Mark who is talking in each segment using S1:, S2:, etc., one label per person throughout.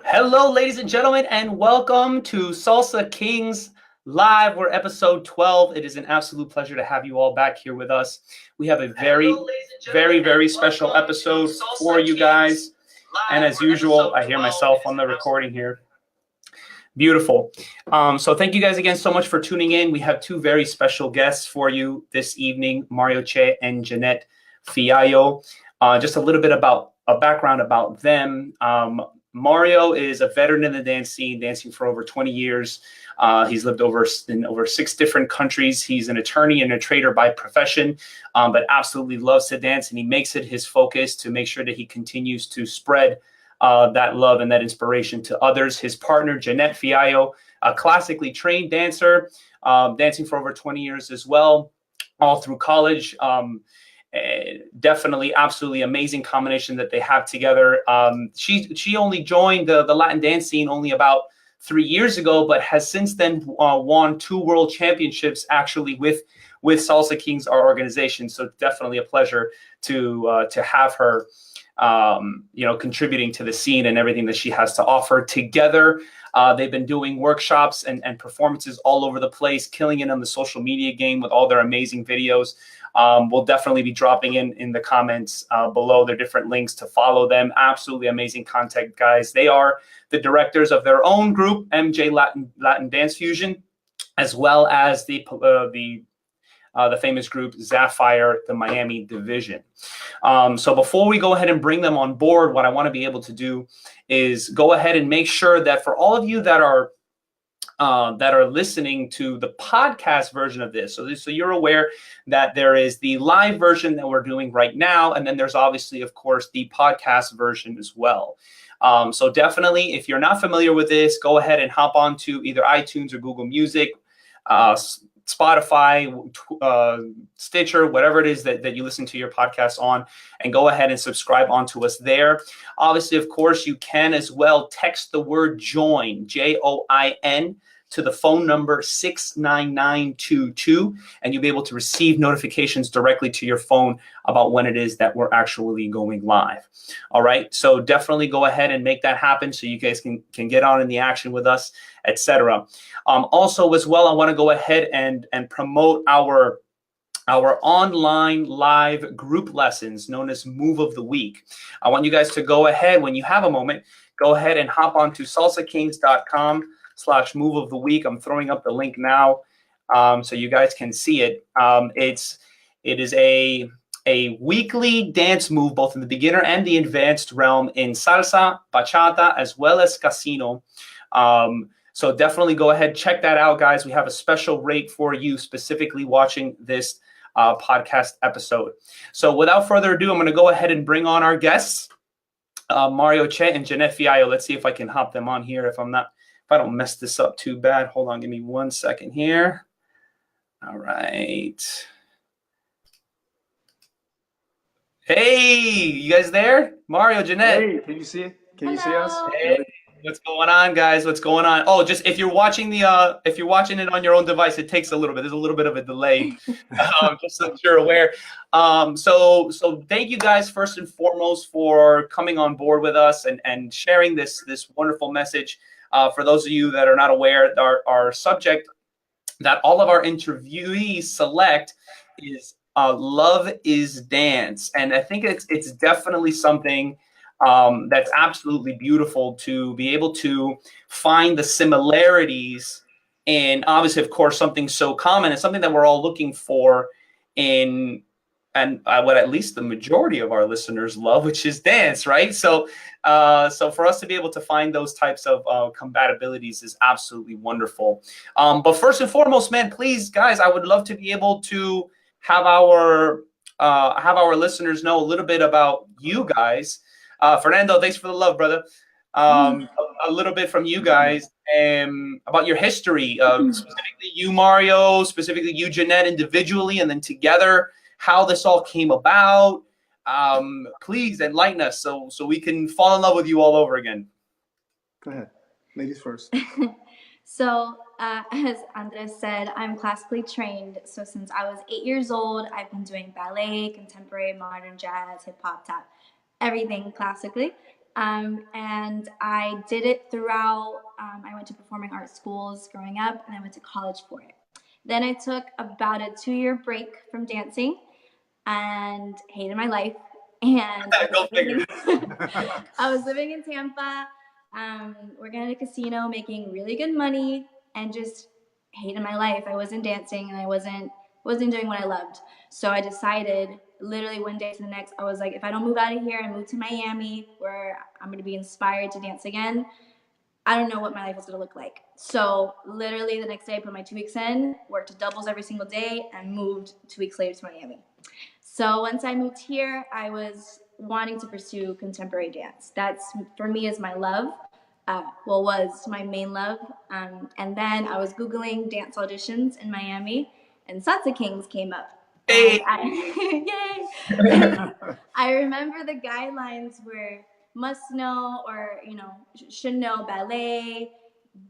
S1: Hello, ladies and gentlemen, and welcome to Salsa Kings Live. We're episode 12. It is an absolute pleasure to have you all back here with us. We have a very special episode for you guys. And as usual, I hear myself on the recording here. Beautiful. So thank you guys again so much for tuning in. We have two very special guests for you this evening, Mario Che and Jeannette Fiallo. Just a little bit about a background about them. Mario is a veteran in the dance scene, dancing for over 20 years. He's lived in over 6 different countries. He's an attorney and a trader by profession, but absolutely loves to dance, and he makes it his focus to make sure that he continues to spread that love and that inspiration to others. His partner, Jeannette Fiallo, a classically trained dancer, dancing for over 20 years as well, all through college. Definitely absolutely amazing combination that they have together. She only joined the Latin dance scene only about 3 years ago, but has since then won 2 world championships actually with Salsa Kings, our organization. So definitely a pleasure to have her contributing to the scene and everything that she has to offer. Together, they've been doing workshops and performances all over the place, killing it on the social media game with all their amazing videos. We'll definitely be dropping in the comments below their different links to follow them. Absolutely amazing content, guys. They are the directors of their own group, MJ Latin Dance Fusion, as well as the famous group Sapphire, the Miami division. So before we go ahead and bring them on board, what I want to be able to do is go ahead and make sure that for all of you that are listening to the podcast version of this, so you're aware that there is the live version that we're doing right now, and then there's obviously, of course, the podcast version as well. So definitely, if you're not familiar with this, go ahead and hop onto either iTunes or Google Music, Spotify, Stitcher, whatever it is that you listen to your podcast on, and go ahead and subscribe onto us there. Obviously, of course, you can as well text the word JOIN, JOIN, to the phone number 69922, and you'll be able to receive notifications directly to your phone about when it is that we're actually going live. All right, so definitely go ahead and make that happen so you guys can get on in the action with us, etc. Also, as well, I want to go ahead and promote our online live group lessons known as Move of the Week. I want you guys to go ahead, when you have a moment, go ahead and hop onto salsakings.com/move of the week. I'm throwing up the link now so you guys can see it. It is a weekly dance move, both in the beginner and the advanced realm, in salsa, bachata, as well as casino. So definitely go ahead, check that out, guys. We have a special rate for you specifically watching this podcast episode. So without further ado, I'm going to go ahead and bring on our guests, Mario Che and Jeannette Fiallo. Let's see if I can hop them on here if I don't mess this up too bad. Hold on, give me 1 second here. All right. Hey, you guys there? Mario, Jeannette.
S2: Hey, can you see it? Can you see us?
S1: Hey, what's going on, guys? What's going on? Oh, just if you're watching it on your own device, it takes a little bit. There's a little bit of a delay, just so you're aware. So thank you guys first and foremost for coming on board with us and sharing this wonderful message. For those of you that are not aware, our subject that all of our interviewees select is love is dance, and I think it's definitely something that's absolutely beautiful to be able to find the similarities in, obviously, of course, something so common and something that we're all looking for in, and what at least the majority of our listeners love, which is dance, right? So for us to be able to find those types of compatibilities is absolutely wonderful. But first and foremost, man, please, guys, I would love to be able to have our listeners know a little bit about you guys. Fernando, thanks for the love, brother. A little bit from you guys about your history, specifically you, Mario, specifically you, Jeannette, individually, and then together, how this all came about. Please enlighten us so we can fall in love with you all over again.
S2: Go ahead. Ladies first.
S3: So, as Andres said, I'm classically trained. So since I was 8 years old, I've been doing ballet, contemporary, modern jazz, hip hop, tap, everything classically. And I did it throughout. I went to performing arts schools growing up, and I went to college for it. Then I took about a 2-year break from dancing and hated my life. And
S1: Go figure.
S3: I was living in Tampa, working at a casino, making really good money, and just hated my life. I wasn't dancing, and I wasn't doing what I loved. So I decided, literally one day to the next, I was like, if I don't move out of here and move to Miami, where I'm going to be inspired to dance again, I don't know what my life is going to look like. So literally the next day, I put my 2 weeks in, worked doubles every single day, and moved 2 weeks later to Miami. So once I moved here, I was wanting to pursue contemporary dance. That's, for me, is my love. Was my main love. And then I was Googling dance auditions in Miami, and Salsa Kings came up.
S1: Hey.
S3: Yay! I remember the guidelines were must know, or should know ballet,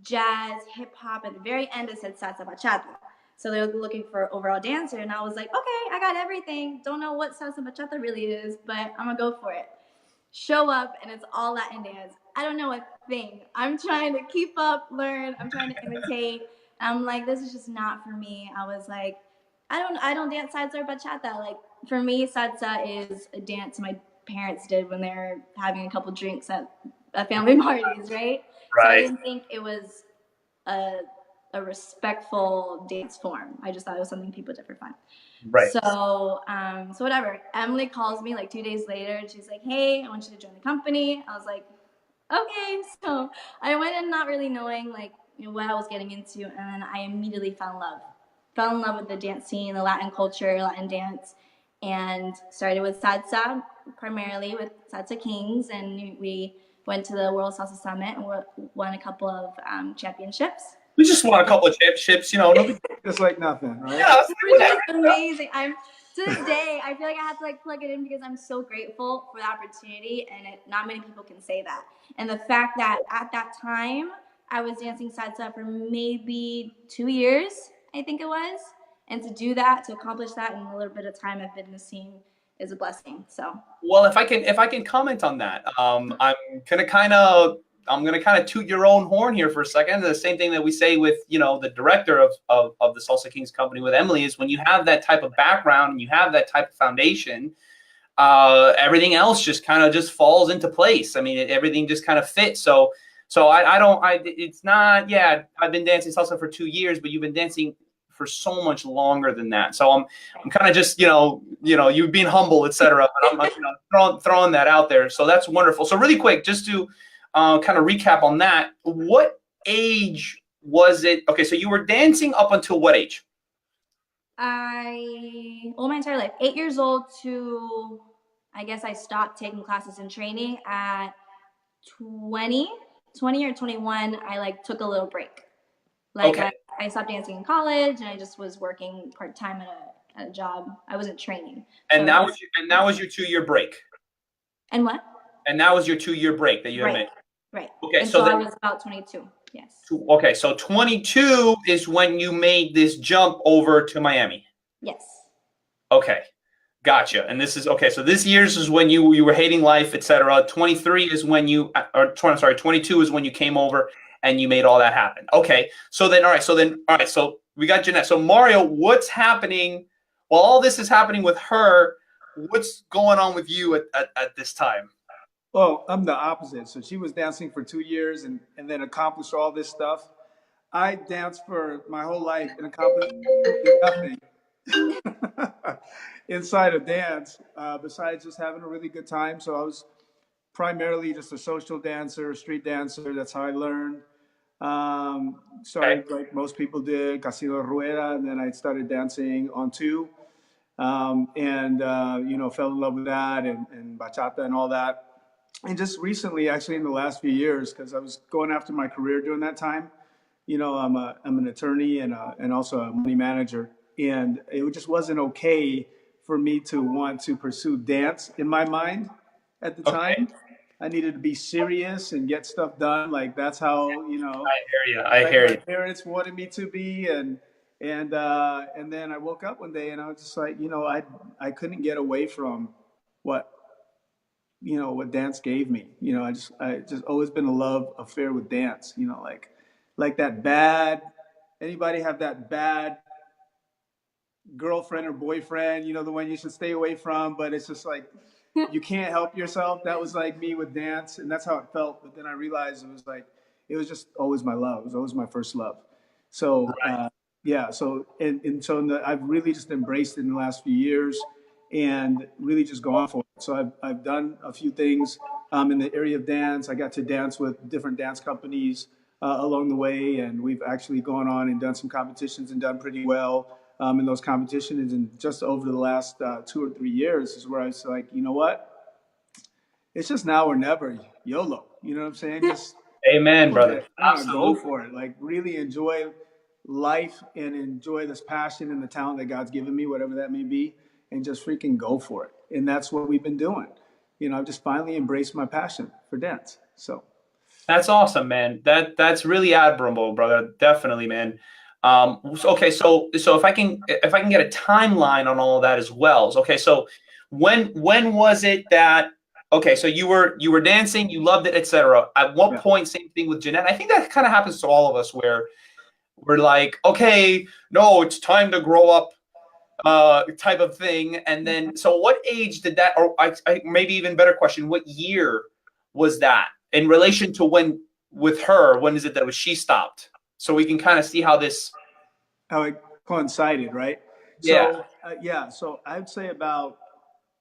S3: jazz, hip hop. At the very end, it said salsa bachata. So they were looking for overall dancer, and I was like, okay, I got everything. Don't know what salsa bachata really is, but I'm gonna go for it. Show up, and it's all Latin dance. I don't know a thing. I'm trying to keep up, learn. I'm trying to imitate. I'm like, this is just not for me. I was like, I don't dance salsa or bachata. Like, for me, salsa is a dance my parents did when they were having a couple drinks at family parties, right? So I didn't think it was a respectful dance form. I just thought it was something people did for fun.
S1: Right.
S3: So whatever. Emily calls me like 2 days later, and she's like, "Hey, I want you to join the company." I was like, "Okay." So I went in not really knowing what I was getting into, and then I immediately fell in love. Fell in love with the dance scene, the Latin culture, Latin dance, and started with salsa, primarily with Salsa Kings, and we went to the World Salsa Summit and won a couple of championships.
S1: We just won a couple of championships,
S2: Just like nothing, right?
S1: Yeah,
S3: It's amazing. To this day, I feel like I have to plug it in because I'm so grateful for the opportunity, and not many people can say that. And the fact that at that time I was dancing salsa for maybe 2 years, I think it was, and to do that, to accomplish that in a little bit of time I've been in the scene is a blessing. So.
S1: Well, if I can comment on that, I'm gonna kind of toot your own horn here for a second. The same thing that we say with the director of the Salsa Kings company with Emily is when you have that type of background and you have that type of foundation, everything else just kind of just falls into place. I mean, everything just kind of fits. So it's not. Yeah, I've been dancing salsa for 2 years, but you've been dancing for so much longer than that. So I'm kind of just you being humble, etc. But I'm throwing that out there. So that's wonderful. So really quick, just to kind of recap on that, what age was it? Okay, so you were dancing up until what age?
S3: My entire life, 8 years old to, I guess I stopped taking classes and training at 20 or 21. I took a little break.
S1: Okay.
S3: I stopped dancing in college, and I just was working part-time at a job. I wasn't training.
S1: And that was your 2-year break.
S3: And what?
S1: And that was your 2-year break that you had made.
S3: Right.
S1: Okay,
S3: and so I was about 22. Yes.
S1: Okay, so 22 is when you made this jump over to Miami.
S3: Yes.
S1: Okay, gotcha. And this is okay. So this year's is when you were hating life, etc. 23 is when 22 is when you came over and you made all that happen. Okay, so we got Jeannette. So Mario, what's happening while all this is happening with her? What's going on with you at this time?
S2: Well, I'm the opposite. So she was dancing for 2 years and then accomplished all this stuff. I danced for my whole life and accomplished nothing inside of dance, besides just having a really good time. So I was primarily just a social dancer, street dancer. That's how I learned. Started like most people did, Casino Rueda, and then I started dancing on two. Fell in love with that and bachata and all that. And just recently, actually in the last few years, because I was going after my career during that time, I'm an attorney and also a money manager, and it just wasn't okay for me to want to pursue dance in my mind at the time. I needed to be serious and get stuff done. Like that's how
S1: I hear you. I hear you.
S2: My parents wanted me to be, and then I woke up one day and I was just like, I couldn't get away from what what dance gave me. I just always been a love affair with dance. Like that bad. Anybody have that bad girlfriend or boyfriend? The one you should stay away from, but it's just like you can't help yourself. That was like me with dance, and that's how it felt. But then I realized it was just always my love. It was always my first love. So yeah, I've really just embraced it in the last few years, and really just gone for it. So I've done a few things in the area of dance. I got to dance with different dance companies along the way, and we've actually gone on and done some competitions and done pretty well in those competitions. And just over the last 2 or 3 years is where I was like, you know what? It's just now or never. YOLO. You know what I'm saying? Just
S1: Amen, brother.
S2: I want to go
S1: Absolutely.
S2: for it. Like really enjoy life and enjoy this passion and the talent that God's given me, whatever that may be, and just freaking go for it. And that's what we've been doing. I've just finally embraced my passion for dance. So
S1: That's awesome, man. That's really admirable, brother. Definitely, man. Okay, so if I can get a timeline on all of that as well. Okay, so when was it that okay, so you were dancing, you loved it, etc. At what
S2: yeah,
S1: point, same thing with Jeanette? I think that kind of happens to all of us where we're like, okay, no, it's time to grow up type of thing. And then, so what age did that, or maybe even better question, what year was that in relation to when, with her, when is it that she stopped? So we can kind of see how this,
S2: how it coincided, right?
S1: yeah.
S2: So yeah, so I'd say about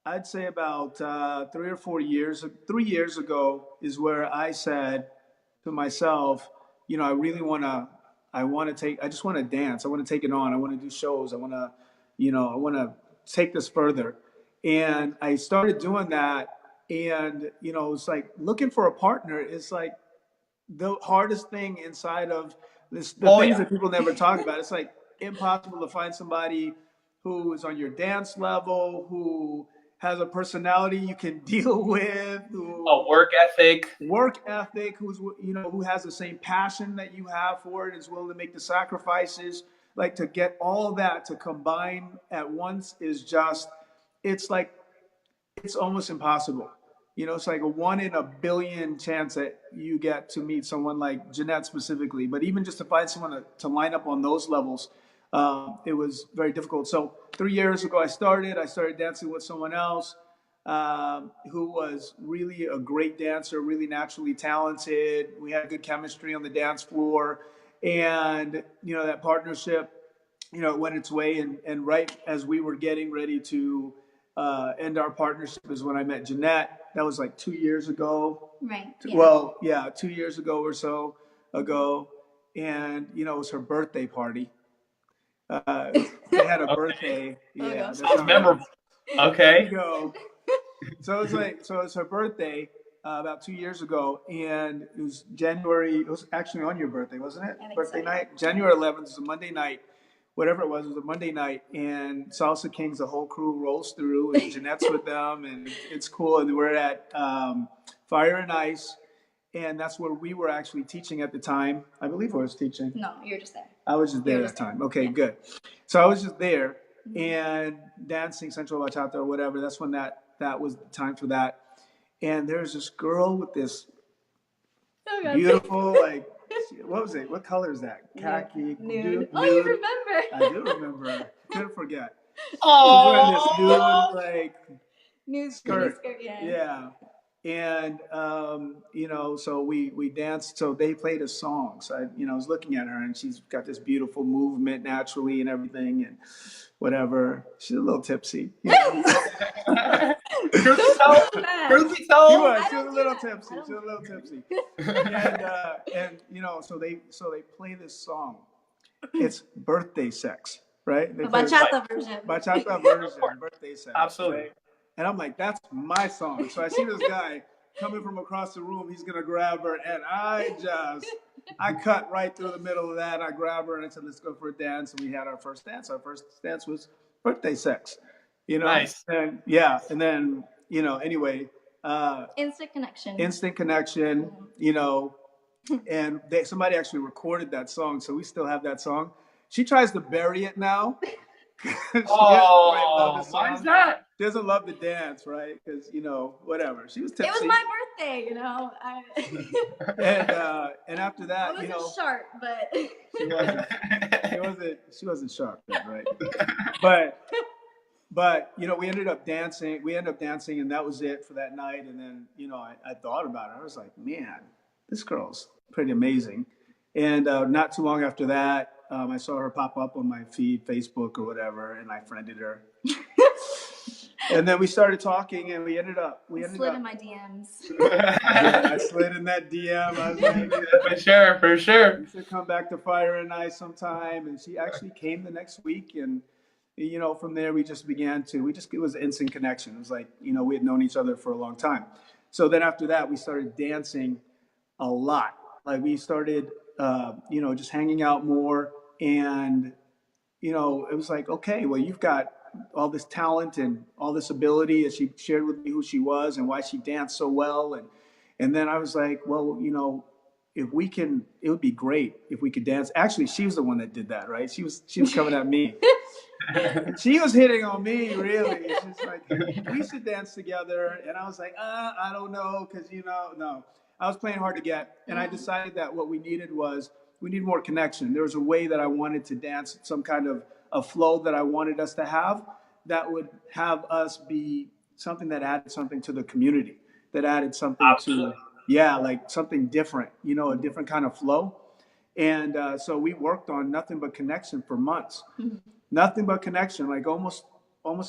S2: 3 or 4 years, 3 years ago is where I said to myself, I really I just want to dance. I want to take it on. I want to do shows. I want to take this further. And I started doing that. And, it's like looking for a partner is like the hardest thing inside of this, the
S1: Oh
S2: things
S1: yeah.
S2: that people never talk about. It's like impossible to find somebody who is on your dance level, who has a personality you can deal with,
S1: A
S2: who
S1: work ethic.
S2: work ethic, who has the same passion that you have for it, is willing to make the sacrifices, like to get all that to combine at once is just, it's like it's almost impossible. It's like a 1 in a billion chance that you get to meet someone like Jeanette specifically. But even just to find someone to line up on those levels, it was very difficult. So 3 years ago, I started dancing with someone else who was really a great dancer, really naturally talented. We had good chemistry on the dance floor. And, that partnership, went its way. And right as we were getting ready to end our partnership is when I met Jeanette. That was like 2 years ago.
S3: Right. Yeah.
S2: Well, yeah, 2 years ago or so ago. And, it was her birthday party. They had a birthday.
S3: Oh,
S2: Yeah,
S3: gosh.
S2: that's
S1: Sounds
S2: how it
S1: memorable.
S2: was. There you
S1: Okay.
S2: go. So it's her birthday about 2 years ago, and it was January. It was actually on your birthday, wasn't it?
S3: I think
S2: Birthday
S3: so.
S2: night, January 11th. It was a Monday night, whatever it was a Monday night, and Salsa Kings, the whole crew rolls through, and Jeanette's with them, and it's cool. And we're at Fire and Ice, and that's where we were actually teaching at the time. I believe I was teaching.
S3: No, you're just there.
S2: I was just there that time. Okay, yeah. Good. So I was just there and dancing Central Bachata or whatever. That's when that was the time for that. And there's this girl with this beautiful, like, what was it? What color is that? Khaki.
S3: Nude. Oh, you remember?
S2: I do remember. Couldn't forget.
S1: Oh.
S2: She's wearing this nude, like,
S3: Nude
S2: skirt.
S3: Yeah.
S2: Yeah. And so we danced. So they played a song. So I was looking at her, and she's got this beautiful movement naturally and everything, and whatever. She's a little tipsy.
S1: Truth be told, truth be told.
S2: She was a little tipsy. She was a little tipsy. And so they play this song. It's birthday sex, right?
S3: The bachata version.
S2: Bachata version, birthday sex.
S1: Absolutely.
S2: Right? And I'm like, that's my song. So I see this guy coming from across the room. He's going to grab her. And I cut right through the middle of that. I grab her and I said, let's go for a dance. And we had our first dance. Our first dance was birthday sex.
S1: Nice.
S2: And yeah. And then, anyway.
S3: Instant connection.
S2: Instant connection, and somebody actually recorded that song. So we still have that song. She tries to bury it now.
S1: Oh, why is that?
S2: doesn't love to dance, right? Because whatever. She was tipsy.
S3: It was my birthday,
S2: And after that,
S3: I wasn't sharp, but
S2: she wasn't sharp, right? But we ended up dancing. We ended up dancing, and that was it for that night. And then I thought about it. I was like, man, this girl's pretty amazing. And not too long after that, I saw her pop up on my feed, Facebook or whatever, and I friended her. And then we started talking, and we ended up
S3: slid in my DMs.
S2: Yeah, I slid in that DM. I was like,
S1: for sure.
S2: You should come back to Fire and Ice sometime. And she actually came the next week, and from there we just began to. It was an instant connection. It was like we had known each other for a long time. So then after that, we started dancing a lot. Like we started, just hanging out more, and it was like, okay, well, you've got all this talent and all this ability. That she shared with me who she was and why she danced so well. And then I was like, well, if we can, it would be great if we could dance. Actually, she was the one that did that, right? She was coming at me. She was hitting on me, really. She's like, we should dance together. And I was like, I don't know, because, no. I was playing hard to get. And I decided that what we needed more connection. There was a way that I wanted to dance, some kind of a flow that I wanted us to have that would have us be something that added something to the community, that added something to, like something different, a different kind of flow. And so we worked on nothing but connection for months. Nothing but connection, like almost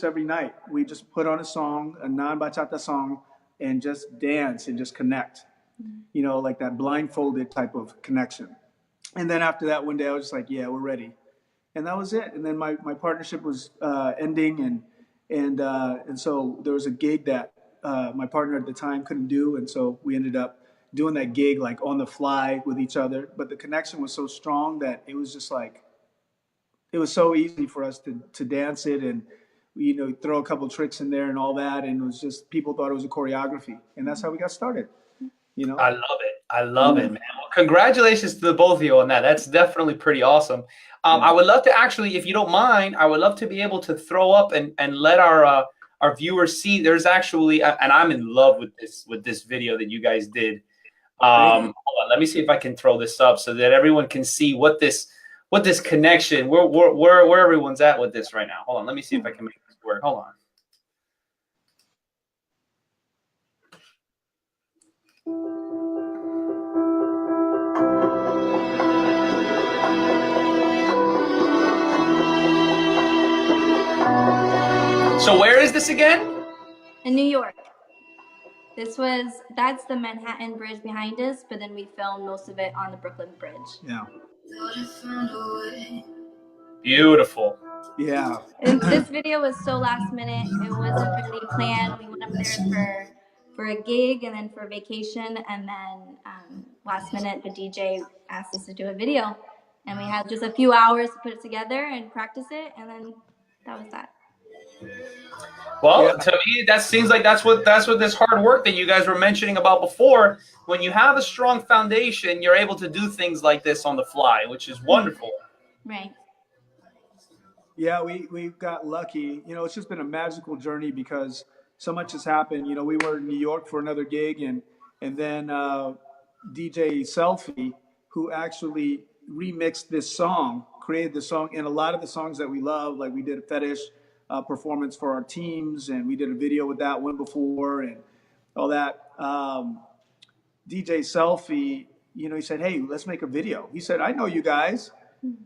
S2: every night. We just put on a song, a non-bachata song, and just dance and just connect, like that blindfolded type of connection. And then after that, one day I was just like, yeah, we're ready. And that was it. And then my partnership was ending, and so there was a gig that my partner at the time couldn't do, and so we ended up doing that gig like on the fly with each other. But the connection was so strong that it was just like, it was so easy for us to dance it and throw a couple tricks in there and all that, and it was just, people thought it was a choreography, and that's how we got started.
S1: I love it, man. Well, congratulations to the both of you on that. That's definitely pretty awesome. I would love to actually, if you don't mind, I would love to be able to throw up and let our viewers see. There's actually, and I'm in love with this video that you guys did. Hold on, let me see if I can throw this up so that everyone can see what this connection, where everyone's at with this right now. Hold on, let me see if I can make this work. Hold on. So where is this again?
S3: In New York. That's the Manhattan Bridge behind us, but then we filmed most of it on the Brooklyn Bridge.
S2: Yeah.
S1: Beautiful.
S2: Yeah.
S3: And this video was so last minute. It wasn't really planned. We went up there for a gig and then for vacation, and then last minute the DJ asked us to do a video, and we had just a few hours to put it together and practice it, and then that was that.
S1: Well, to me, that seems like that's what this hard work that you guys were mentioning about before. When you have a strong foundation, you're able to do things like this on the fly, which is wonderful.
S3: Right.
S2: Yeah, we got lucky. It's just been a magical journey because so much has happened. We were in New York for another gig, and then DJ Selfie, who actually remixed this song, created the song, and a lot of the songs that we love, like we did a Fetish performance for our teams, and we did a video with that one before, and all that. DJ Selfie, he said, "Hey, let's make a video." He said, "I know you guys."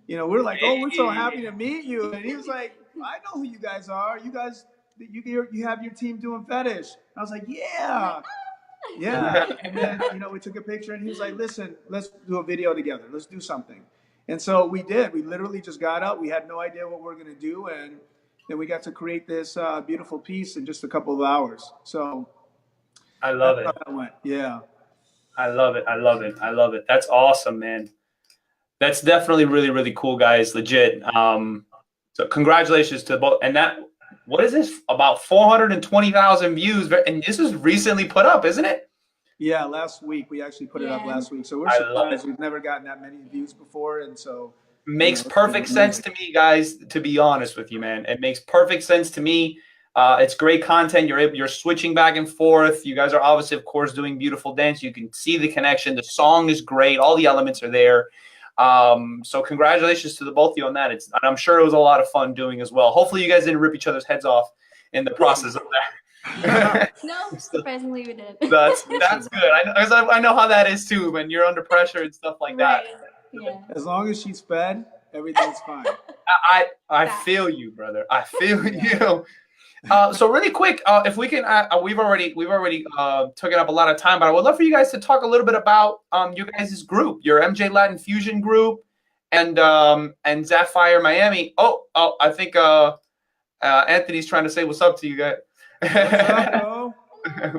S2: We're like, "Oh, we're so happy to meet you." And he was like, "I know who you guys are. You guys, you have your team doing Fetish." I was like, "Yeah." Yeah. And then, we took a picture, and he was like, "Listen, let's do a video together. Let's do something." And so we did. We literally just got up. We had no idea what we were going to do. And then we got to create this beautiful piece in just a couple of hours. So
S1: I love it.
S2: That's how that went. Yeah.
S1: I love it. I love it. I love it. That's awesome, man. That's definitely really, really cool, guys. Legit. So congratulations to both. And what is this? About 420,000 views. And this was recently put up, isn't it?
S2: Yeah, last week. We actually put it up last week. So we're surprised. We've never gotten that many views before. And so
S1: makes perfect sense to me, guys, to be honest with you, man. It makes perfect sense to me. It's great content. You're switching back and forth. You guys are obviously, of course, doing beautiful dance. You can see the connection. The song is great. All the elements are there. So congratulations to the both of you on that. And I'm sure it was a lot of fun doing as well. Hopefully you guys didn't rip each other's heads off in the process of that.
S3: No, surprisingly we did.
S1: That's good. I know how that is too, when you're under pressure and stuff like that.
S3: Yeah.
S2: As long as she's fed, everything's fine.
S1: I feel you, brother. I feel you. So really quick, if we can, we've already taken up a lot of time, but I would love for you guys to talk a little bit about you guys' group, your MJ Latin Fusion group, and Sapphire Miami. Oh, I think Anthony's trying to say what's up to you guys.
S2: What's up, bro?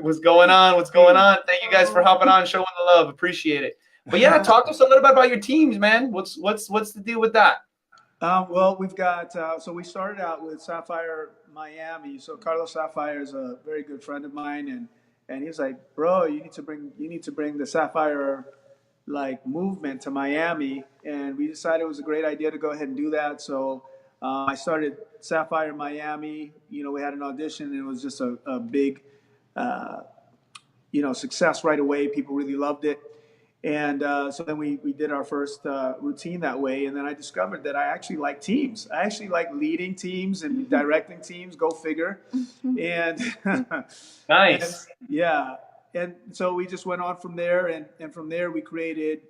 S1: What's going on? What's going on? Thank you guys for hopping on, showing the love. Appreciate it. But yeah, talk to us a little bit about your teams, man. What's the deal with that?
S2: Well, we've got, so we started out with Sapphire Miami. So Carlos Sapphire is a very good friend of mine. And he was like, bro, you need to bring the Sapphire like movement to Miami. And we decided it was a great idea to go ahead and do that. So I started Sapphire Miami. You know, we had an audition and it was just a big, success right away. People really loved it. And so then we did our first routine that way. And then I discovered that I actually like teams. I actually like leading teams and directing teams. Go figure. And
S1: nice.
S2: Yeah. And so we just went on from there. And from there, we created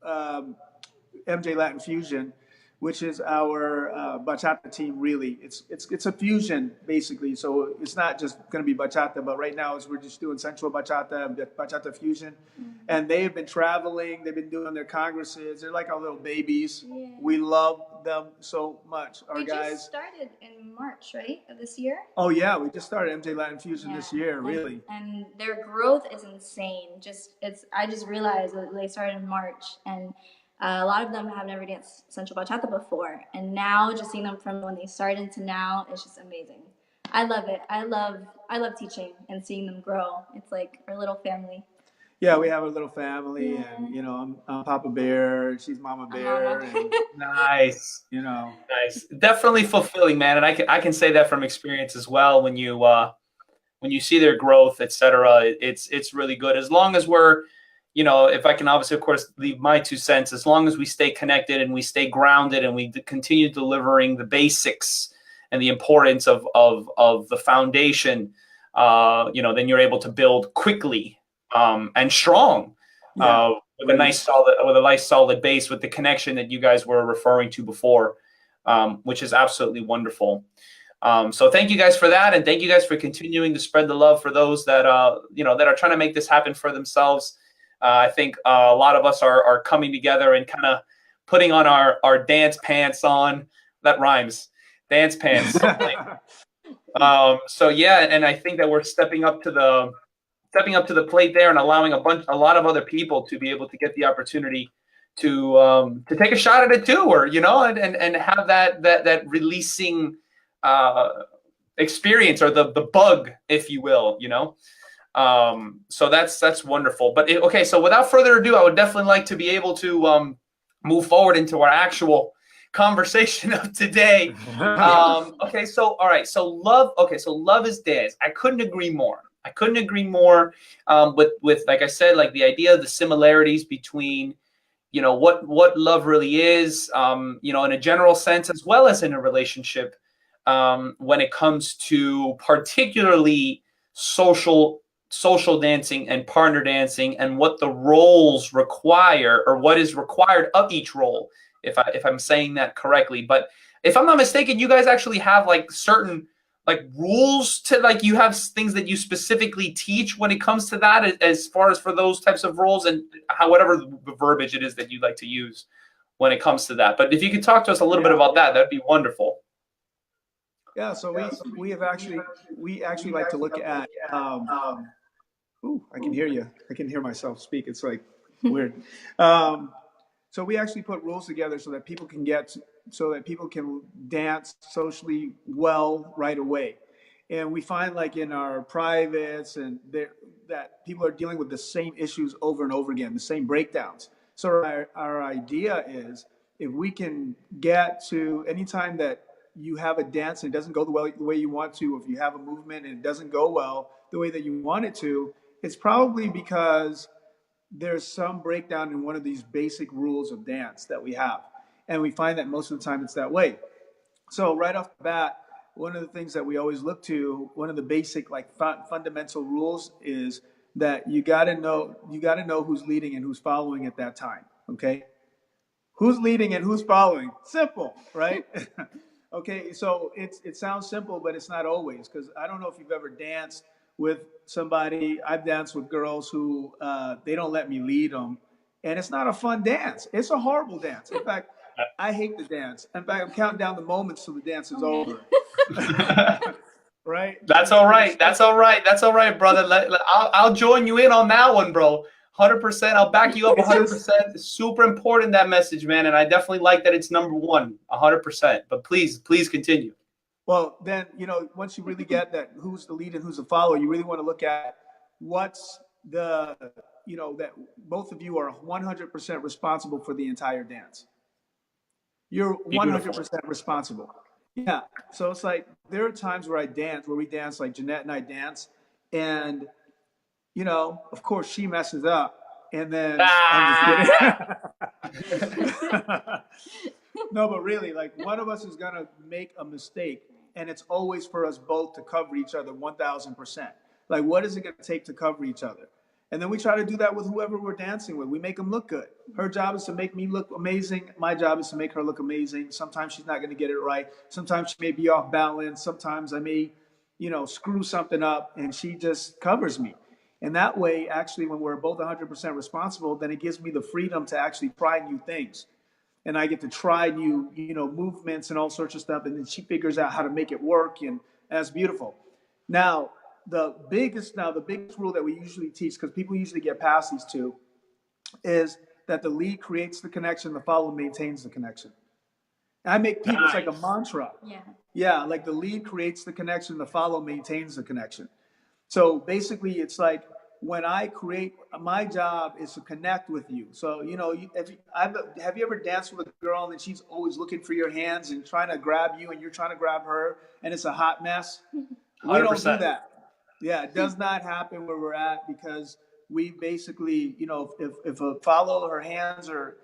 S2: MJ Latin Fusion, which is our bachata team. Really, it's a fusion basically. So it's not just going to be bachata, but right now we're just doing sensual bachata fusion, and they've been traveling. They've been doing their congresses. They're like our little babies. Yeah. We love them so much. Our guys
S3: just started in March, right, of this year.
S2: Oh yeah, we just started MJ Latin Fusion this year. Really,
S3: and their growth is insane. I just realized that they started in March and. A lot of them have never danced sensual bachata before, and now just seeing them from when they started to now, it's just amazing. I love it. I love teaching and seeing them grow. It's like our little family.
S2: Yeah, we have a little family, and I'm Papa Bear, she's Mama Bear. And,
S1: nice.
S2: Nice.
S1: Definitely fulfilling, man, and I can say that from experience as well. When you see their growth, etc., it's really good. As long as we're if I can obviously, of course, leave my 2 cents, as long as we stay connected and we stay grounded and we continue delivering the basics and the importance of the foundation, then you're able to build quickly and strong with a nice solid base with the connection that you guys were referring to before, which is absolutely wonderful. So thank you guys for that, and thank you guys for continuing to spread the love for those that that are trying to make this happen for themselves. I think a lot of us are coming together and kind of putting on our dance pants on. That rhymes. Dance pants. So yeah, and I think that we're stepping up to the plate there and allowing a lot of other people to be able to get the opportunity to take a shot at it too, or and have that releasing experience, or the bug, if you will, so that's wonderful. But okay, so without further ado, I would definitely like to be able to move forward into our actual conversation of today. Okay, so all right, so love is dance. I couldn't agree more. With like I said, like the idea of the similarities between what love really is, in a general sense, as well as in a relationship, when it comes to particularly social dancing and partner dancing, and what the roles require, or what is required of each role, if I'm saying that correctly. But if I'm not mistaken, you guys actually have like certain like rules to, like, you have things that you specifically teach when it comes to that, as far as for those types of roles, and whatever the verbiage it is that you like to use when it comes to that. But if you could talk to us a little bit about that, that'd be wonderful.
S2: Yeah, so we actually like to look at ooh, I can hear you. I can hear myself speak. It's like weird. So we actually put rules together so that people can dance socially well right away. And we find, like, in our privates that people are dealing with the same issues over and over again, the same breakdowns. So our idea is, if we can get to, anytime that you have a dance and it doesn't go the way you want to, if you have a movement and it doesn't go well the way that you want it to, it's probably because there's some breakdown in one of these basic rules of dance that we have. And we find that most of the time it's that way. So right off the bat, one of the things that we always look to, one of the basic like fundamental rules is that you got to know who's leading and who's following at that time. Okay, who's leading and who's following? Simple, right? Okay, so it sounds simple, but it's not always, because I don't know if you've ever danced with somebody. I've danced with girls who they don't let me lead them, and it's not a fun dance. It's a horrible dance. In fact, I hate the dance. In fact, I'm counting down the moments till the dance is over. Right?
S1: That's all right. That's all right. That's all right, brother. I'll join you in on that one, bro. 100%. I'll back you up 100%. It's super important, that message, man. And I definitely like that it's number one, 100%. But please continue.
S2: Well, then, once you really get that who's the lead and who's the follower, you really want to look at what's the, that both of you are 100% responsible for the entire dance. You're 100% responsible. Yeah. So it's like there are times where we dance, like Jeannette and I dance, and of course she messes up, and then I'm just kidding. No, but really, like one of us is gonna make a mistake, and it's always for us both to cover each other 1,000%. Like, what is it gonna take to cover each other? And then we try to do that with whoever we're dancing with. We make them look good. Her job is to make me look amazing. My job is to make her look amazing. Sometimes she's not going to get it right. Sometimes she may be off balance. Sometimes I may, screw something up, and she just covers me. And that way, actually, when we're both 100% responsible, then it gives me the freedom to actually try new things. And I get to try new, movements and all sorts of stuff. And then she figures out how to make it work, and that's beautiful. Now, the biggest rule that we usually teach, because people usually get past these two, is that the lead creates the connection, the follow maintains the connection. And I make people, it's like a mantra. Yeah, like the lead creates the connection, the follow maintains the connection. So basically, it's like when I create, my job is to connect with you. So, have you ever danced with a girl and she's always looking for your hands and trying to grab you, and you're trying to grab her, and it's a hot mess? 100%. We don't do that. Yeah, it does not happen where we're at, because we basically, if a follow her hands are,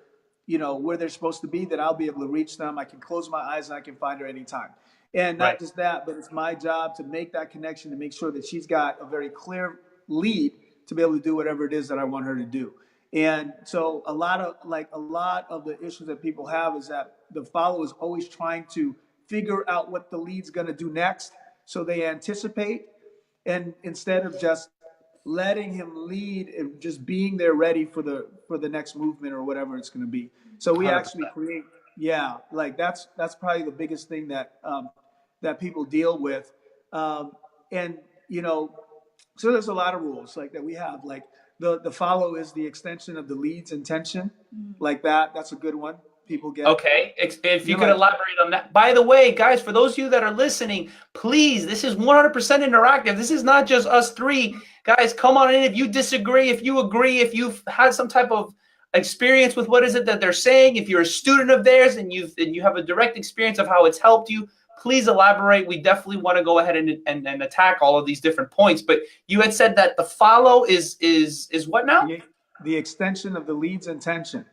S2: where they're supposed to be, then I'll be able to reach them. I can close my eyes and I can find her anytime. And not just that, but it's my job to make that connection, to make sure that she's got a very clear lead to be able to do whatever it is that I want her to do. And so a lot of the issues that people have is that the follow is always trying to figure out what the lead's going to do next. So they anticipate. And instead of just letting him lead and just being there ready for the next movement or whatever it's going to be. So we 100%. Actually create, that's probably the biggest thing that that people deal with. And so there's a lot of rules like that we have. Like the follow is the extension of the lead's intention, like that. That's a good one. People get.
S1: Okay, if you could elaborate on that. By the way, guys, for those of you that are listening, please, this is 100% interactive. This is not just us three. Guys, come on in. If you disagree, if you agree, if you've had some type of experience with what is it that they're saying, if you're a student of theirs and you have a direct experience of how it's helped you, please elaborate. We definitely want to go ahead and attack all of these different points. But you had said that the follow is what now?
S2: The extension of the lead's intention.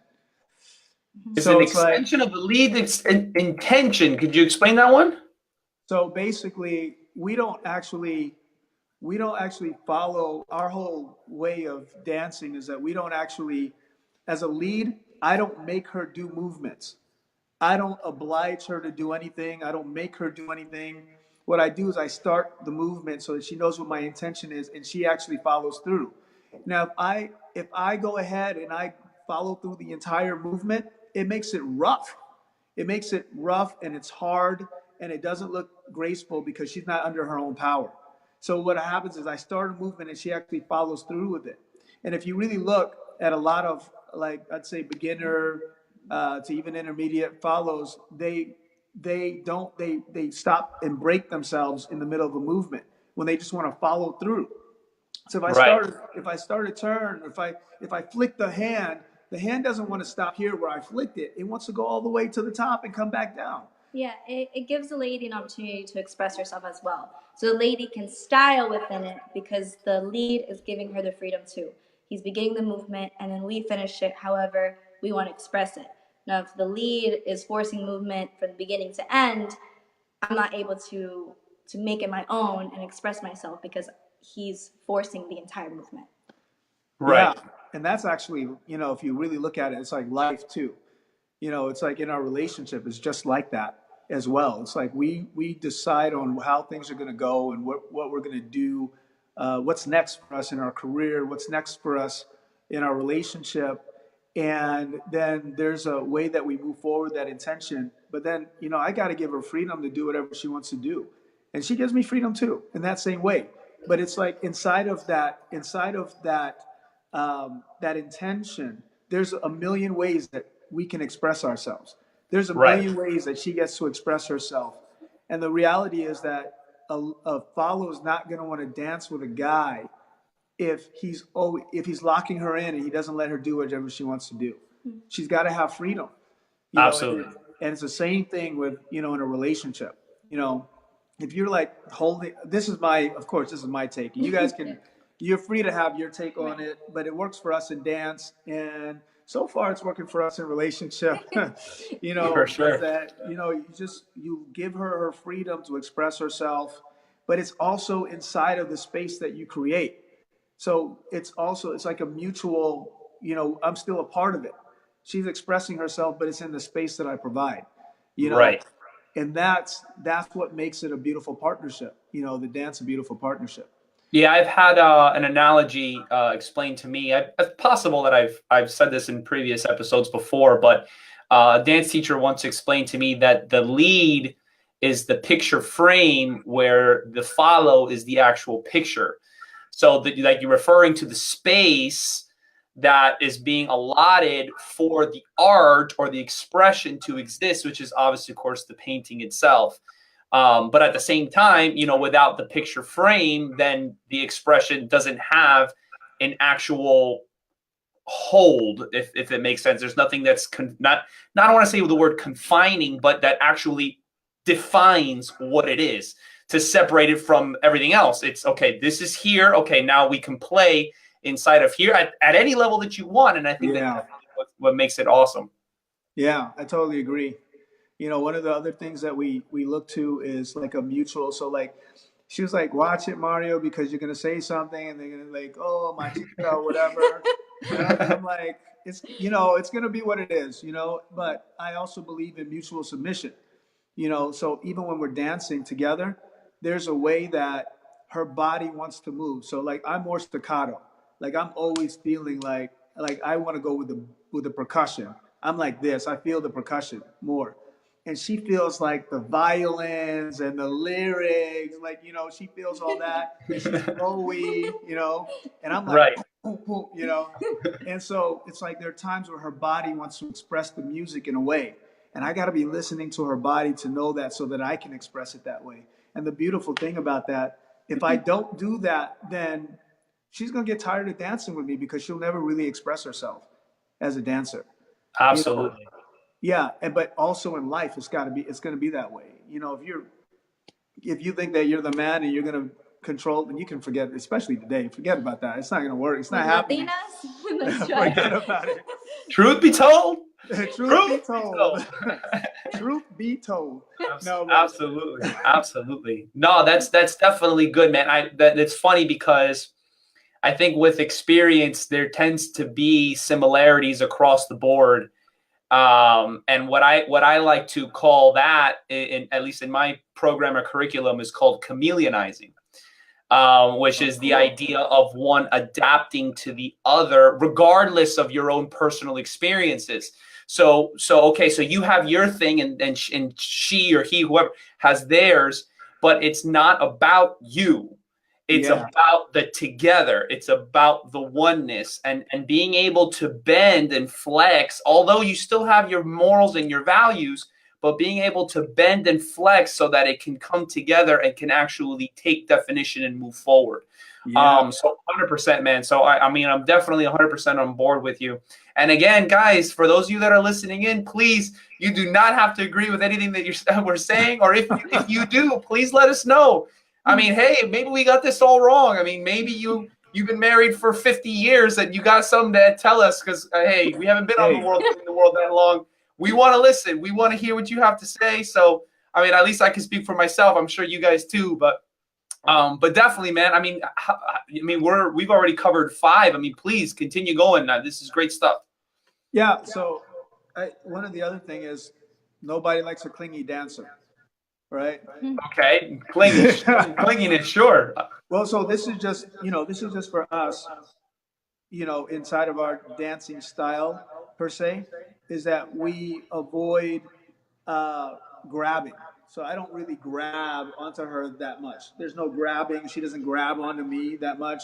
S1: It's an extension of the lead intention. Could you explain that one?
S2: So basically, we don't actually follow. Our whole way of dancing is that we don't actually, as a lead, I don't make her do movements. I don't oblige her to do anything. I don't make her do anything. What I do is I start the movement so that she knows what my intention is, and she actually follows through. Now, if I go ahead and I follow through the entire movement, it makes it rough. It makes it rough, and it's hard, and it doesn't look graceful because she's not under her own power. So what happens is I start a movement and she actually follows through with it. And if you really look at a lot of, like, I'd say beginner to even intermediate follows, they stop and break themselves in the middle of a movement when they just want to follow through. So if I start a turn, if I flick the hand doesn't want to stop here where I flicked it. It wants to go all the way to the top and come back down.
S3: Yeah, it gives the lady an opportunity to express herself as well. So the lady can style within it because the lead is giving her the freedom too. He's beginning the movement and then we finish it however we want to express it. Now, if the lead is forcing movement from the beginning to end, I'm not able to make it my own and express myself because he's forcing the entire movement.
S2: Yeah,
S1: Right.
S2: and that's actually, if you really look at it, it's like life too. It's like in our relationship, it's just like that as well. It's like we decide on how things are going to go and what we're going to do, what's next for us in our career, what's next for us in our relationship, and then there's a way that we move forward, that intention. But then, I got to give her freedom to do whatever she wants to do, and she gives me freedom too in that same way. But it's like inside of that intention, there's a million ways that we can express ourselves. There's a
S1: Right.
S2: million ways that she gets to express herself. And the reality is that a follow is not going to want to dance with a guy if he's locking her in and he doesn't let her do whatever she wants to do. She's got to have freedom, and,
S1: Absolutely.
S2: and it's the same thing with, in a relationship. If you're like holding, this is my take. You guys can, you're free to have your take on it, but it works for us in dance, and so far it's working for us in relationship.
S1: For sure.
S2: That you give her freedom to express herself, but it's also inside of the space that you create. So it's like a mutual. I'm still a part of it. She's expressing herself, but it's in the space that I provide. You know,
S1: Right.
S2: and that's what makes it a beautiful partnership. The dance a beautiful partnership.
S1: Yeah, I've had an analogy explained to me. It's possible that I've said this in previous episodes before, but a dance teacher once explained to me that the lead is the picture frame where the follow is the actual picture. So like you're referring to the space that is being allotted for the art or the expression to exist, which is obviously, of course, the painting itself. But at the same time, without the picture frame, then the expression doesn't have an actual hold, if it makes sense. There's nothing that's not I don't want to say the word confining, but that actually defines what it is to separate it from everything else. It's okay, this is here. Okay, now we can play inside of here at any level that you want. And I think
S2: Yeah.
S1: that's what makes it awesome.
S2: Yeah, I totally agree. One of the other things that we look to is like a mutual. So like, she was like, "Watch it, Mario, because you're gonna say something, and they're gonna like, oh, my chica, or whatever." And I'm like, it's gonna be what it is. But I also believe in mutual submission. So even when we're dancing together, there's a way that her body wants to move. So like, I'm more staccato. Like, I'm always feeling like I want to go with the percussion. I'm like this. I feel the percussion more. And she feels like the violins and the lyrics, like, she feels all that, and she's flowy, and I'm like,
S1: Right.
S2: boom, boom, and so it's like there are times where her body wants to express the music in a way, and I got to be listening to her body to know that, so that I can express it that way. And the beautiful thing about that, if I don't do that, then she's going to get tired of dancing with me, because she'll never really express herself as a dancer.
S1: Absolutely.
S2: Yeah, but also in life, it's going to be that way. If you think that you're the man and you're going to control, then you can forget, especially today. Forget about that. It's not going to work. It's not happening.
S3: That's right.
S2: Forget about it.
S1: Truth be told.
S2: Truth be told. Truth be told. No, but
S1: Absolutely. No, that's definitely good, man. It's funny because I think with experience there tends to be similarities across the board. And what I like to call that, at least in my program or curriculum, is called chameleonizing, which is the idea of one adapting to the other, regardless of your own personal experiences. So okay, so you have your thing, and she or he, whoever, has theirs, but it's not about you. It's about the together. It's about the oneness, and being able to bend and flex, although you still have your morals and your values, but being able to bend and flex so that it can come together and can actually take definition and move forward.
S2: Yeah.
S1: So 100%, man. So I mean, I'm definitely 100% on board with you. And again, guys, for those of you that are listening in, please, you do not have to agree with anything that we're saying, or if you do, please let us know. I mean, hey, maybe we got this all wrong. I mean, maybe you've been married for 50 years and you got something to tell us because hey, we haven't been in the world that long. We want to listen. We want to hear what you have to say. So, I mean, at least I can speak for myself. I'm sure you guys too, but definitely, man. I mean, we've already covered 5. I mean, please continue going. This is great stuff.
S2: Yeah. So, one of the other thing is nobody likes a clingy dancer, right?
S1: Okay, clinginess, sure.
S2: Well, so this is just for us, inside of our dancing style per se, is that we avoid grabbing. So I don't really grab onto her that much. There's no grabbing. She doesn't grab onto me that much.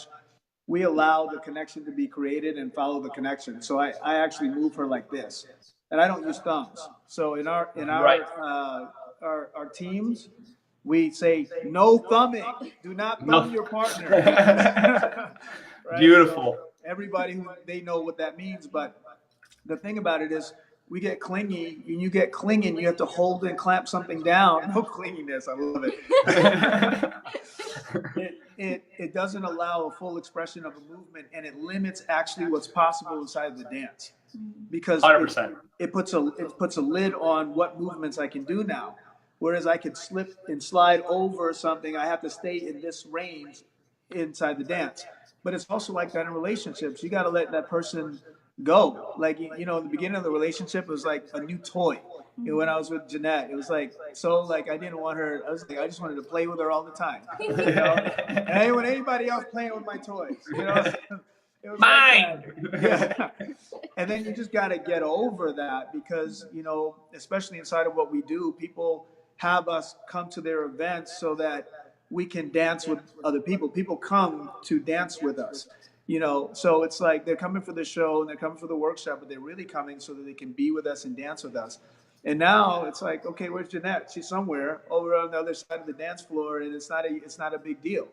S2: We allow the connection to be created and follow the connection. So I actually move her like this, and I don't use thumbs. So in our
S1: Right.
S2: our teams, we say no thumbing. Do not thumb your partner. Right?
S1: Beautiful.
S2: So everybody they know what that means, but the thing about it is we get clingy, and you get clinging, you have to hold and clamp something down. No clinginess, I love it. It doesn't allow a full expression of a movement, and it limits actually what's possible inside of the dance, because
S1: 100%.
S2: it puts a lid on what movements I can do now. Whereas I could slip and slide over something, I have to stay in this range inside the dance. But it's also like that in relationships. You got to let that person go. Like, in the beginning of the relationship, it was like a new toy. When I was with Jeannette, it was like, I didn't want her. I was like, I just wanted to play with her all the time. And I didn't want anybody else playing with my toys. It was
S1: mine.
S2: Like yeah. And then you just got to get over that because, especially inside of what we do, people have us come to their events so that we can dance with other people. People come to dance with us. So it's like they're coming for the show and they're coming for the workshop, but they're really coming so that they can be with us and dance with us. And now it's like, okay, where's Jeannette? She's somewhere over on the other side of the dance floor, and it's not a big deal,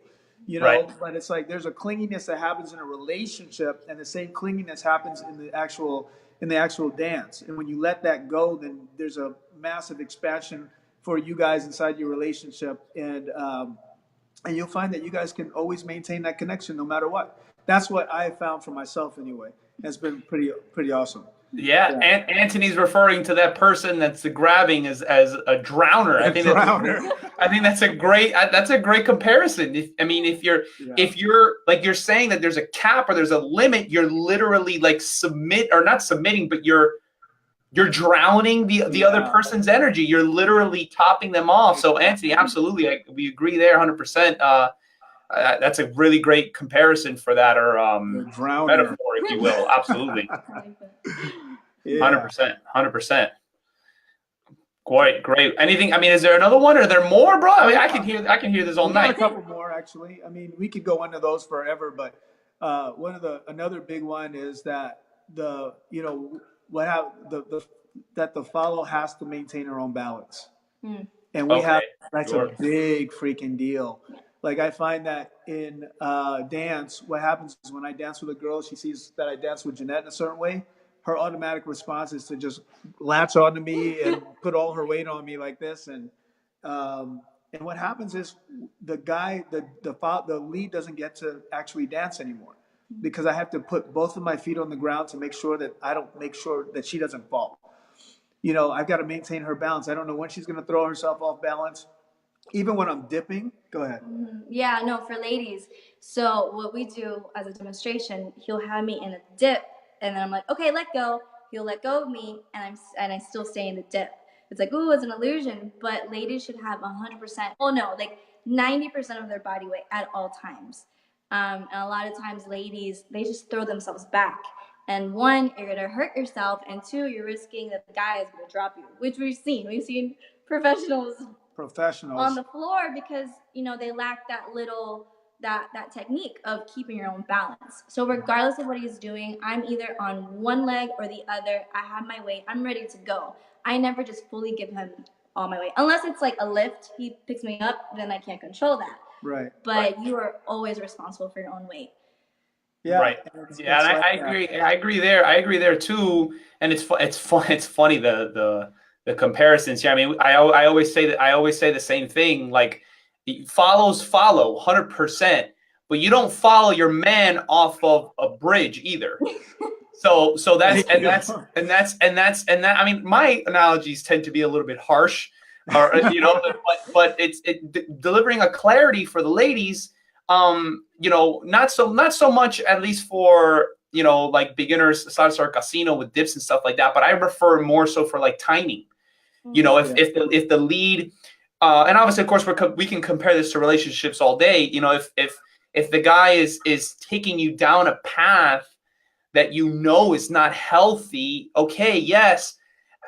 S1: Right.
S2: But it's like there's a clinginess that happens in a relationship, and the same clinginess happens in the actual dance. And when you let that go, then there's a massive expansion for you guys inside your relationship, and you'll find that you guys can always maintain that connection no matter what. That's what I have found for myself anyway. It's been pretty awesome.
S1: Yeah, and Anthony's referring to that person that's grabbing as a drowner. I think that's a great comparison. If you're like you're saying that there's a cap or there's a limit, you're literally like not submitting, but you're drowning the other person's energy. You're literally topping them off. So Anthony, absolutely, we agree there 100%. That's a really great comparison for that, or metaphor, if you will. Absolutely. 100%. Great. Anything? I mean, is there another one? Are there more, bro? I mean, I can hear this all night.
S2: A couple more, actually. I mean, we could go into those forever, but another big one is that that the follow has to maintain her own balance, and that's a big freaking deal. Like I find that in dance, what happens is when I dance with a girl, she sees that I dance with Jeannette in a certain way. Her automatic response is to just latch onto me and put all her weight on me like this. And what happens is the lead doesn't get to actually dance anymore because I have to put both of my feet on the ground to make sure that she doesn't fall. I've got to maintain her balance. I don't know when she's going to throw herself off balance. Even when I'm dipping, go ahead.
S3: Yeah, no, for ladies. So what we do as a demonstration, he'll have me in a dip, and then I'm like, okay, let go. He'll let go of me, and I still stay in the dip. It's like, ooh, it's an illusion, but ladies should have 100%. Oh no, like 90% of their body weight at all times. And a lot of times, ladies, they just throw themselves back. And one, you're gonna hurt yourself, and two, you're risking that the guy is gonna drop you, which we've seen professionals on the floor because they lack that little that technique of keeping your own balance. So regardless of what he's doing, I'm either on one leg or the other. I have my weight. I'm ready to go. I never just fully give him all my weight unless it's like a lift. He picks me up, then I can't control that.
S2: Right.
S3: But you are always responsible for your own weight.
S2: Yeah,
S1: Right.
S2: and
S1: Yeah,
S2: it's
S1: and
S2: like
S1: I agree. I agree there. I agree there too. And it's fun. It's fun. It's funny the comparisons. Yeah, I mean, I always say that. I always say the same thing. Like, follows follow 100%, but you don't follow your man off of a bridge either. So that's
S2: Thank you.
S1: and that. I mean, my analogies tend to be a little bit harsh, or but delivering a clarity for the ladies. Not so much, at least for like beginners salsa or casino with dips and stuff like that. But I refer more so for like timing. If the lead, and obviously, of course, we can compare this to relationships all day. If the guy is taking you down a path that is not healthy, okay, yes,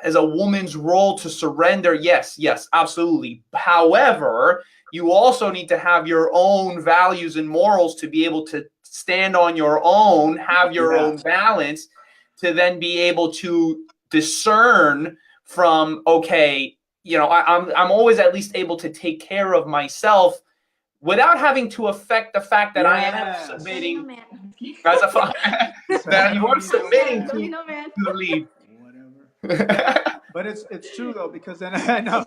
S1: as a woman's role to surrender, yes, absolutely. However, you also need to have your own values and morals to be able to stand on your own, have your own balance, to then be able to discern from, okay, I'm always at least able to take care of myself without having to affect the fact that I am submitting as a that you are submitting to the lead.
S2: Whatever. But it's true though, because then I know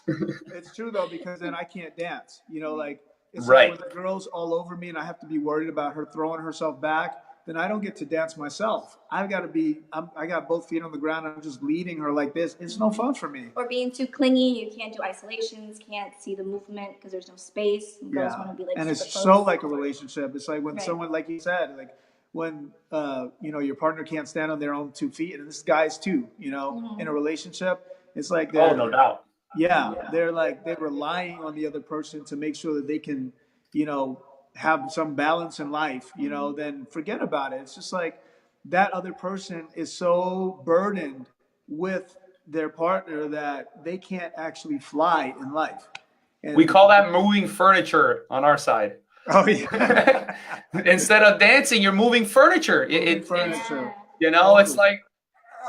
S2: it's true though, because then I can't dance. Like it's like when the girl's all over me and I have to be worried about her throwing herself back, then I don't get to dance myself. I've got to be. I got both feet on the ground. I'm just leading her like this. It's no fun for me.
S3: Or being too clingy. You can't do isolations. Can't see the movement because there's no space. Girls want to be like.
S2: And it's
S3: close.
S2: so like a relationship. It's like when someone, like you said, like when your partner can't stand on their own 2 feet, and this guy's too. In a relationship, it's like
S1: no doubt.
S2: Yeah, they're relying on the other person to make sure that they can, have some balance in life. Then forget about it. It's just like that other person is so burdened with their partner that they can't actually fly in life. And
S1: we call that moving furniture on our side.
S2: Oh yeah.
S1: Instead of dancing, you're moving furniture.
S2: Furniture.
S1: It's like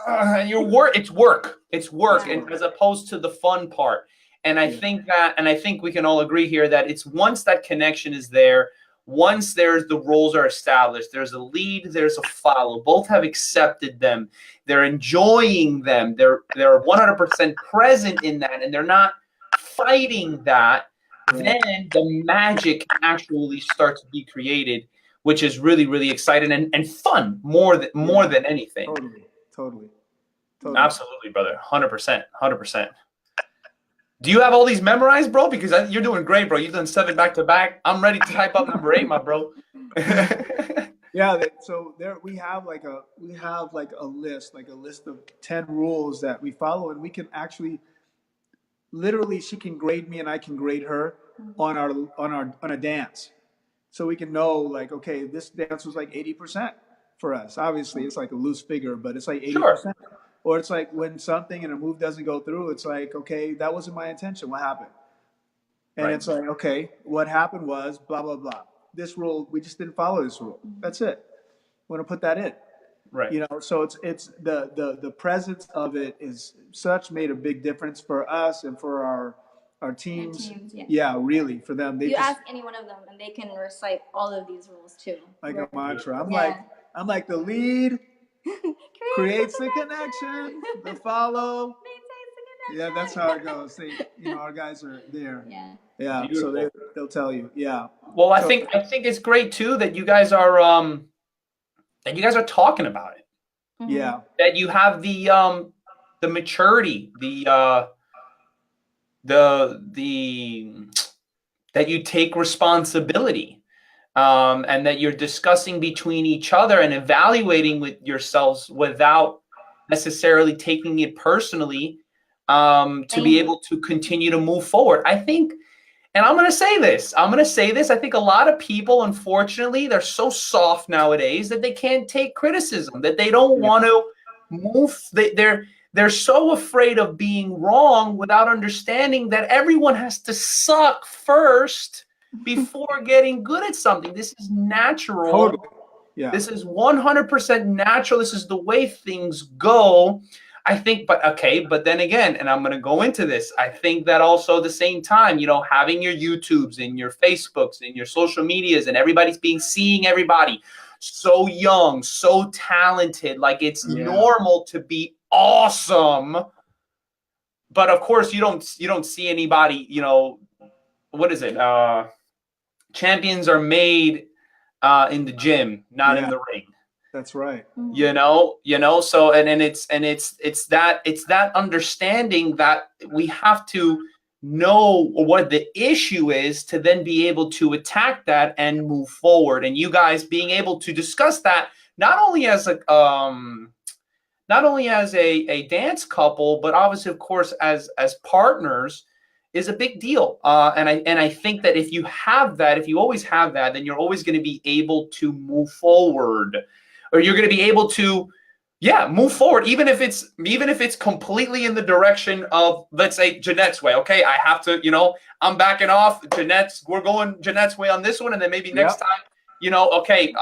S1: it's work. It's work, and as opposed to the fun part. And I think we can all agree here that it's once that connection is there, once the roles are established, there's a lead, there's a follow. Both have accepted them. They're enjoying them. They're 100% present in that, and they're not fighting that. Then the magic can actually start to be created, which is really, really exciting and fun more than anything.
S2: Totally.
S1: Absolutely, brother. 100%. Do you have all these memorized, bro? Because you're doing great, bro. You've done 7 back to back. I'm ready to type up number 8, my bro.
S2: Yeah. So there we have like a list of 10 rules that we follow, and we can actually, literally, she can grade me and I can grade her on a dance. So we can know, like, okay, this dance was like 80% for us. Obviously, it's like a loose figure, but it's like 80%. Sure. Or it's like when something in a move doesn't go through, it's like, okay, that wasn't my intention. What happened? And it's like, okay, what happened was blah, blah, blah. This rule, we just didn't follow this rule. That's it. We want to put that in.
S1: Right.
S2: So it's the presence of it is made a big difference for us and for our teams. Yeah, really, for them.
S3: You ask any one of them and they can recite all of these rules too.
S2: Like a mantra. I'm like the lead creates the connection, the follow. Yeah, that's how it goes. Our guys are there. Yeah. So they'll tell you. Yeah.
S1: Well, I think it's great too that you guys are talking about it.
S2: Yeah.
S1: That you have the maturity, that you take responsibility, and that you're discussing between each other and evaluating with yourselves without necessarily taking it personally, to be able to continue to move forward. I think, and I'm going to say this, I think a lot of people, unfortunately, they're so soft nowadays that they can't take criticism, that they don't want to move. They're so afraid of being wrong without understanding that everyone has to suck first before getting good at something. This is natural.
S2: Totally. Yeah.
S1: This is 100% natural. This is the way things go. I think, but then again, and I'm going to go into this, I think that also at the same time, having your YouTubes and your Facebooks and your social medias and everybody's seeing everybody so young, so talented. Like it's normal to be awesome. But of course, you don't see anybody. You know, what is it? Champions are made in the gym, not in the ring.
S2: That's right.
S1: You know. So and it's that understanding that we have to know what the issue is to then be able to attack that and move forward. And you guys being able to discuss that not only as a dance couple, but obviously, of course, as partners, is a big deal. And I think that if you have that, if you always have that, then you're always going to be able to move forward, or you're going to be able to, move forward, even if it's completely in the direction of, let's say, Jeanette's way. Okay, I have to, I'm backing off. We're going Jeanette's way on this one, and then maybe next time. Okay,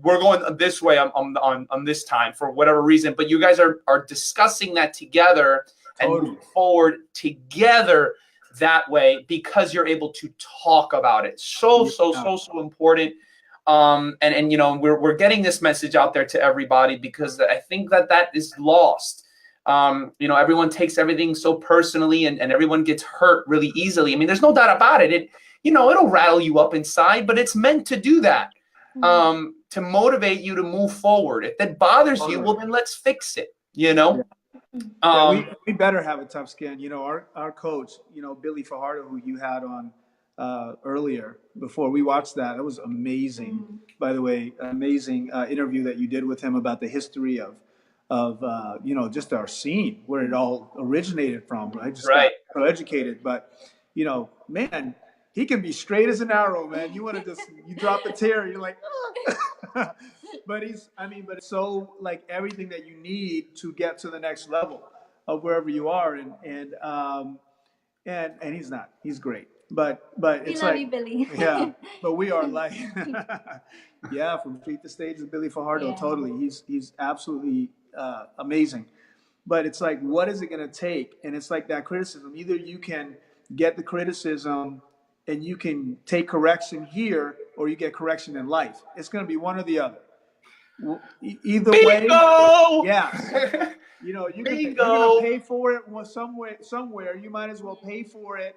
S1: we're going this way on this time for whatever reason. But you guys are discussing that together and moving forward together that way because you're able to talk about it. So important. And we're getting this message out there to everybody because I think that is lost. Everyone takes everything so personally and everyone gets hurt really easily. I mean, there's no doubt about it. It'll rattle you up inside, but it's meant to do that. To motivate you to move forward. If that bothers you, well, then let's fix it. We
S2: better have a tough skin. Our coach, Billy Fajardo, who you had on earlier before we watched that was amazing. By the way, amazing interview that you did with him about the history of just our scene, where it all originated from. Right, just got so educated, but man, he can be straight as an arrow, man. You want to you drop a tear, you're like, but it's so like everything that you need to get to the next level of wherever you are, and he's great, but it's like, you, Billy. But we are like, from street to stage with Billy Fajardo, totally. He's absolutely amazing. But it's like, what is it going to take? And it's like that criticism. Either you can get the criticism and you can take correction here, or you get correction in life. It's going to be one or the other. Either way, yes. You're going to pay for it somewhere. You might as well pay for it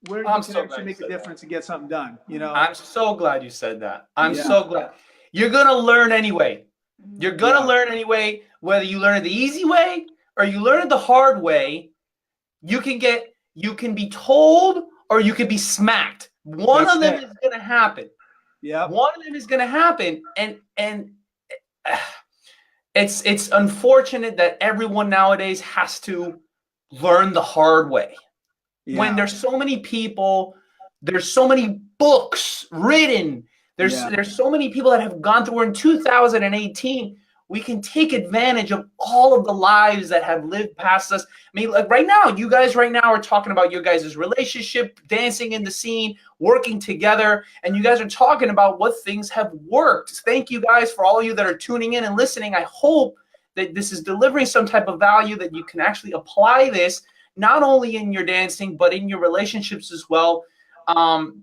S2: where you can actually make a difference and get something done. I'm
S1: so glad you said that. I'm so glad. You're going to learn anyway. You're going to learn anyway, whether you learn it the easy way or you learn it the hard way. You can be told or you can be smacked. One of them is going to happen. One of them is going to happen. And it's unfortunate that everyone nowadays has to learn the hard way. When there's so many people, there's so many books written, there's so many people that have gone through. We're in 2018. We can take advantage of all of the lives that have lived past us. I mean, like right now, you guys are talking about your guys' relationship, dancing in the scene, working together, and you guys are talking about what things have worked. Thank you guys for all of you that are tuning in and listening. I hope that this is delivering some type of value, that you can actually apply this not only in your dancing, but in your relationships as well.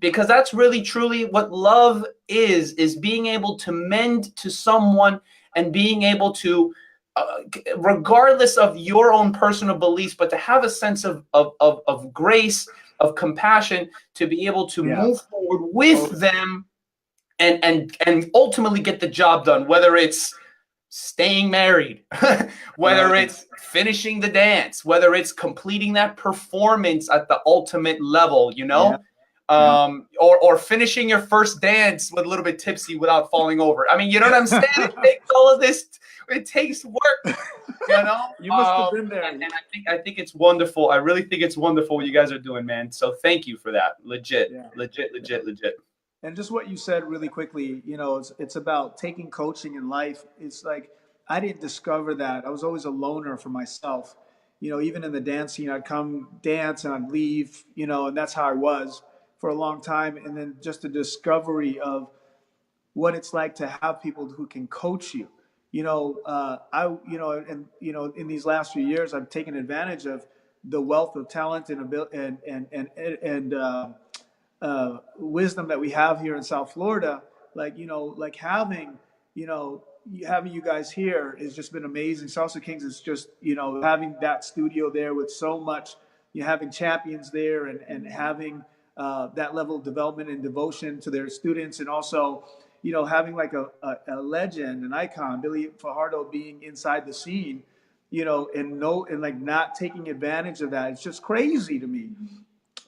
S1: Because that's really, truly what love is being able to mend to someone and being able to, regardless of your own personal beliefs, but to have a sense of grace, of compassion, to be able to move forward with them and ultimately get the job done, whether it's staying married, whether it's finishing the dance, whether it's completing that performance at the ultimate level, or finishing your first dance with a little bit tipsy without falling over. I mean, you know what I'm saying? It takes all of this. It takes work,
S2: You must have been there.
S1: And I think it's wonderful. I really think it's wonderful what you guys are doing, man. So thank you for that. Legit.
S2: And just what you said really quickly, it's about taking coaching in life. It's like, I didn't discover that. I was always a loner for myself. Even in the dance scene, I'd come dance and I'd leave, and that's how I was for a long time. And then just the discovery of what it's like to have people who can coach you. In these last few years, I've taken advantage of the wealth of talent and wisdom that we have here in South Florida. Like having having you guys here has just been amazing. Salsa Kings is just, having that studio there with so much, having champions there and having that level of development and devotion to their students, and also, having like a legend, an icon, Billy Fajardo, being inside the scene, and like not taking advantage of that. It's just crazy to me.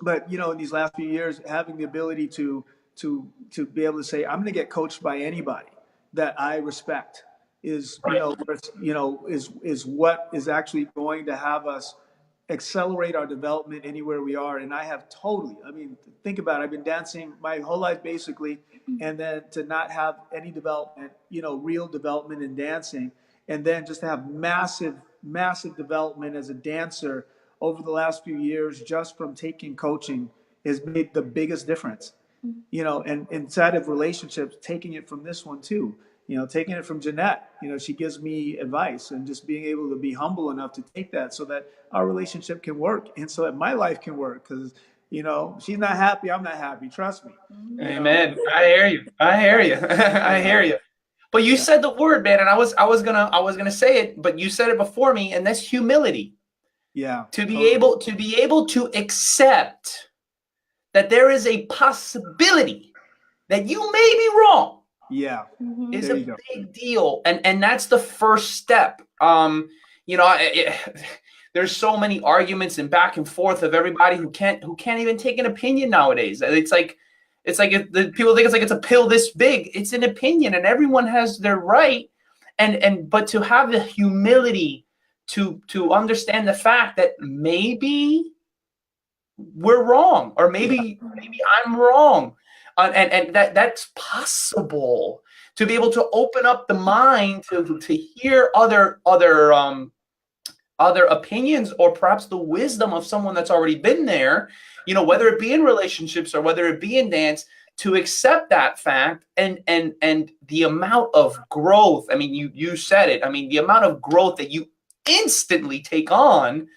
S2: But in these last few years, having the ability to be able to say, I'm going to get coached by anybody that I respect is
S1: Right.
S2: is what is actually going to have us accelerate our development anywhere we are. And I have totally, I mean, think about it. I've been dancing my whole life basically, and then to not have any development, real development in dancing, and then just to have massive development as a dancer over the last few years, just from taking coaching, has made the biggest difference. And inside of relationships, taking it from this one too, taking it from Jeannette, she gives me advice, and just being able to be humble enough to take that so that our relationship can work, and so that my life can work. Because, she's not happy, I'm not happy. Trust me.
S1: Amen. I hear you. I hear you. I hear you. But you said the word, man, and I was gonna say it, but you said it before me, and that's humility.
S2: Yeah.
S1: To be able to accept that there is a possibility that you may be wrong.
S2: Yeah.
S1: Is a big deal, and that's the first step. There's so many arguments and back and forth of everybody who can't even take an opinion nowadays. It's like people think it's a pill this big. It's an opinion, and everyone has their right. But to have the humility to understand the fact that maybe we're wrong, or maybe I'm wrong. And that's possible, to be able to open up the mind to hear other opinions, or perhaps the wisdom of someone that's already been there, whether it be in relationships or whether it be in dance, to accept that fact, and the amount of growth. I mean, you said it. I mean, the amount of growth that you instantly take on,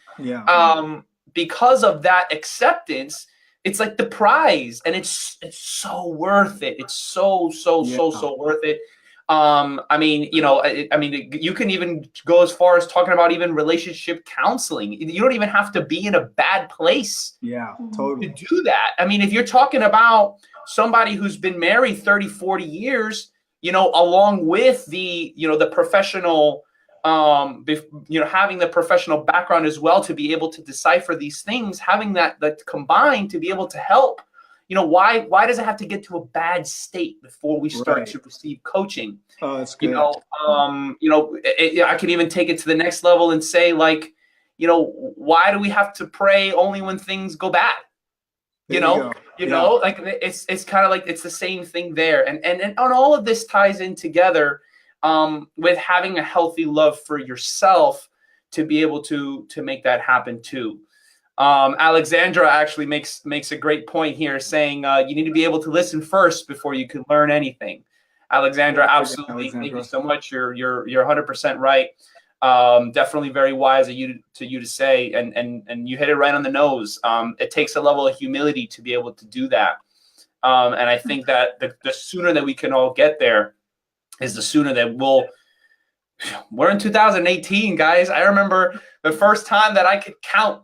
S1: because of that acceptance. It's like the prize, and it's so worth it. It's so worth it. I mean, you can even go as far as talking about even relationship counseling. You don't even have to be in a bad place
S2: totally
S1: to do that. I mean, if you're talking about somebody who's been married 30, 40 years, along with the professional, having the professional background as well, to be able to decipher these things, having that combined to be able to help. Why does it have to get to a bad state before we start to receive coaching?
S2: Oh, that's good.
S1: I can even take it to the next level and say, like, why do we have to pray only when things go bad? Like it's kind of like it's the same thing there, and all of this ties in together, with having a healthy love for yourself to be able to make that happen too. Alexandra actually makes a great point here, saying you need to be able to listen first before you can learn anything. Alexandra, absolutely. Thank you so much. You're 100% right. Definitely very wise of you to say, and you hit it right on the nose. It takes a level of humility to be able to do that. And I think that the sooner that we can all get there is the sooner that we're in 2018, guys. I remember the first time that I could count.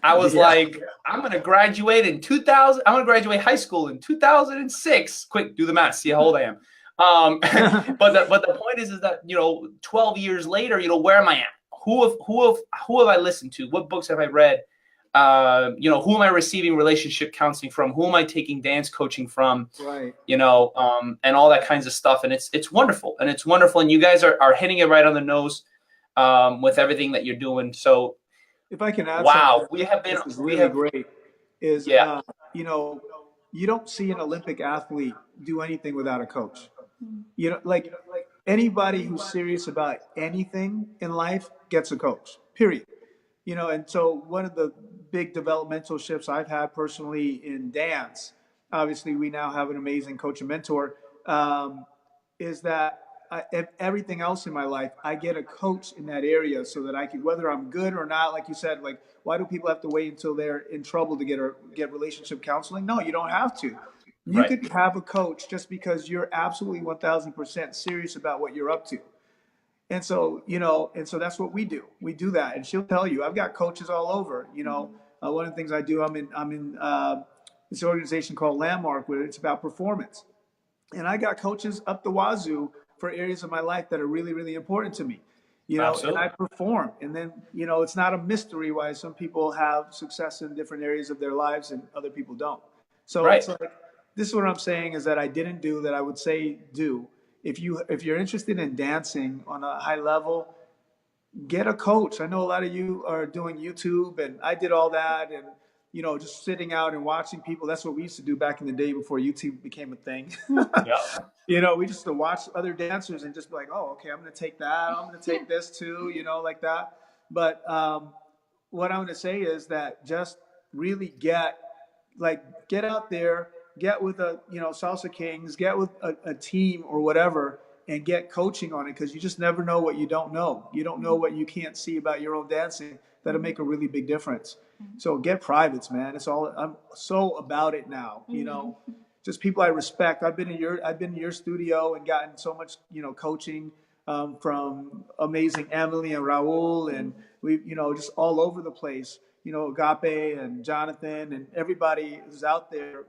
S1: I was like, I'm going to graduate in 2000. I'm going to graduate high school in 2006. Quick, do the math. See how old I am. But the point is that 12 years later, where am I at? Who have I listened to? What books have I read? Who am I receiving relationship counseling from? Who am I taking dance coaching from?
S2: Right.
S1: And all that kinds of stuff. And it's wonderful, and you guys are hitting it right on the nose, with everything that you're doing. So,
S2: if I can add,
S1: we have been.
S2: This is really great. Is you don't see an Olympic athlete do anything without a coach. Like anybody who's serious about anything in life gets a coach. Period. And so one of the big developmental shifts I've had personally in dance, obviously we now have an amazing coach and mentor, is that everything else in my life, I get a coach in that area so that I can, whether I'm good or not, like you said, like, why do people have to wait until they're in trouble to get relationship counseling? No, you don't have to. You could have a coach just because you're absolutely 1000% serious about what you're up to. And so, that's what we do. We do that. And she'll tell you, I've got coaches all over, one of the things I do, I'm in this organization called Landmark, where it's about performance. And I got coaches up the wazoo for areas of my life that are really, really important to me, and I perform. And then, it's not a mystery why some people have success in different areas of their lives and other people don't. So it's like, this is what I'm saying is that I didn't do that I would say do. If you're interested in dancing on a high level, get a coach. I know a lot of you are doing YouTube, and I did all that, and just sitting out and watching people. That's what we used to do back in the day before YouTube became a thing. We just to watch other dancers and just be like, oh, okay, I'm going to take that. I'm going to take this too, like that. But what I'm going to say is that just really get out there, get with Salsa Kings, get with a team or whatever, and get coaching on it, because you just never know what you don't know. You don't know what you can't see about your own dancing that'll make a really big difference. So get privates, man. I'm so about it now. Just people I respect. I've been in your studio and gotten so much coaching from amazing Emily and Raul, and we just all over the place. Agape and Jonathan and everybody who's out there.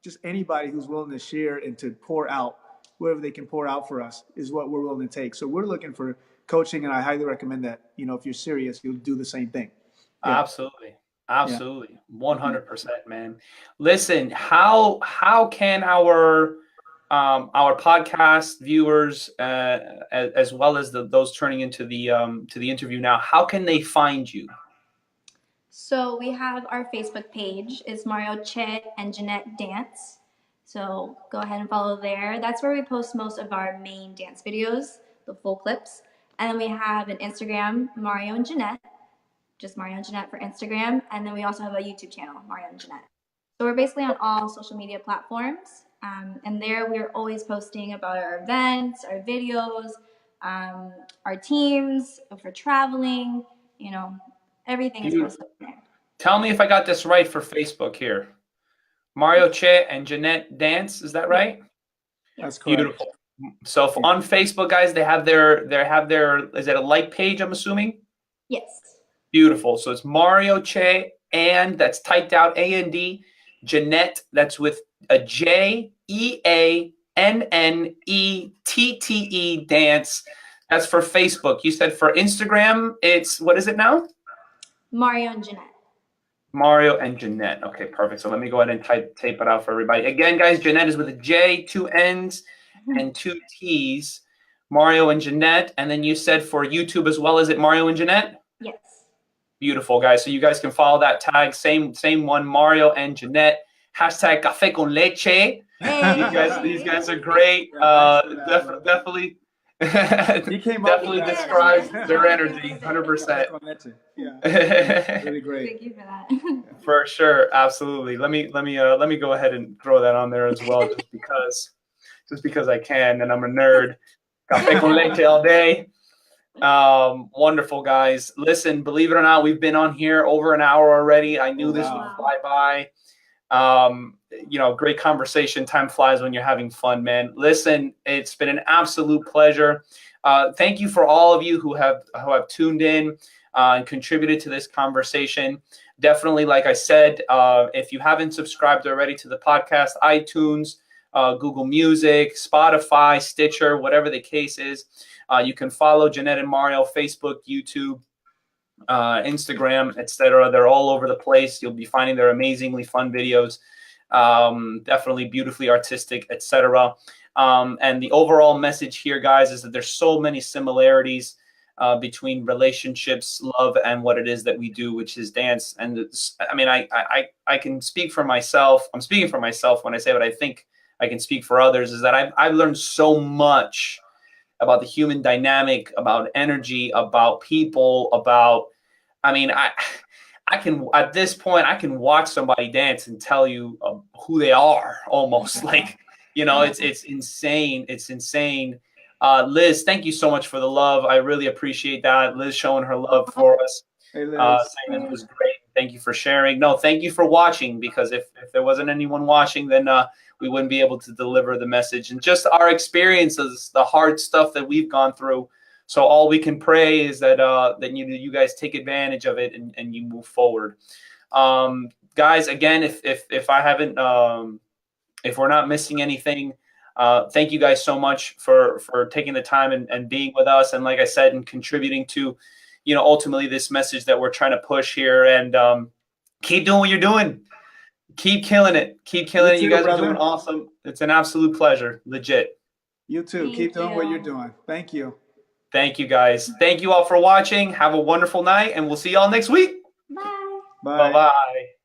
S2: Just anybody who's willing to share and to pour out whatever they can pour out for us is what we're willing to take. So we're looking for coaching, and I highly recommend that, if you're serious, you'll do the same thing.
S1: Yeah. Absolutely. 100%, man. Listen, how can our podcast viewers, as well as those turning into the interview now, how can they find you?
S3: So we have our Facebook page. It's Mario Che and Jeannette Dance. So go ahead and follow there. That's where we post most of our main dance videos, the full clips. And then we have an Instagram, Mario and Jeannette, just Mario and Jeannette for Instagram. And then we also have a YouTube channel, Mario and Jeannette. So we're basically on all social media platforms. And there we're always posting about our events, our videos, our teams, for traveling, everything is posted there.
S1: Tell me if I got this right for Facebook here. Mario Che and Jeannette Dance, is that right?
S2: That's correct.
S1: Beautiful. So on Facebook, guys, they have their is it a like page, I'm assuming?
S3: Yes.
S1: Beautiful. So it's Mario Che, and that's typed out AND, Jeannette, that's with a JEANNETTE Dance. That's for Facebook. You said for Instagram, it's, what is it now?
S3: Mario and Jeannette.
S1: Mario and Jeannette. Okay, perfect. So let me go ahead and tape it out for everybody. Again, guys, Jeannette is with a J, 2 N's, and 2 T's. Mario and Jeannette. And then you said for YouTube as well, is it Mario and Jeannette?
S3: Yes.
S1: Beautiful, guys. So you guys can follow that tag. Same one, Mario and Jeannette. Hashtag Café con Leche. Hey. These guys are great. Definitely.
S2: He came
S1: definitely describes their energy, 100%.
S2: Yeah, really great.
S3: Thank you for that.
S1: For sure, absolutely. Let me go ahead and throw that on there as well, just because I can, and I'm a nerd. Café con leche all day. Wonderful, guys. Listen, believe it or not, we've been on here over an hour already. I knew this would fly by. Great conversation. Time flies when you're having fun, man. Listen, it's been an absolute pleasure. Thank you for all of you who have tuned in and contributed to this conversation. Definitely, like I said, if you haven't subscribed already to the podcast, iTunes, Google Music, Spotify, Stitcher, whatever the case is, you can follow Jeannette and Mario, Facebook, YouTube, Instagram, etc. They're all over the place. You'll be finding their amazingly fun videos, definitely beautifully artistic, etc. And the overall message here, guys, is that there's so many similarities between relationships, love, and what it is that we do, which is dance. And I can speak for myself. I'm speaking for myself when I say what I think I can speak for others, is that I've learned so much about the human dynamic, about energy, about people, I can, at this point, I can watch somebody dance and tell you who they are almost. It's insane. It's insane. Liz, thank you so much for the love. I really appreciate that. Liz showing her love for us.
S2: Hey, Liz.
S1: Saying it was great. Thank you for sharing. No, thank you for watching, because if there wasn't anyone watching, then we wouldn't be able to deliver the message and just our experiences, the hard stuff that we've gone through. So all we can pray is that that you guys take advantage of it and you move forward. Guys, again, if I haven't, if we're not missing anything, thank you guys so much for taking the time and being with us. And like I said, and contributing to, ultimately this message that we're trying to push here. And keep doing what you're doing. Keep killing it. Keep killing it. You guys are doing awesome. It's an absolute pleasure. Legit.
S2: You too. Keep doing what you're doing. Thank you.
S1: Thank you, guys. Thank you all for watching. Have a wonderful night, and we'll see y'all next week.
S3: Bye.
S2: Bye.
S1: Bye-bye.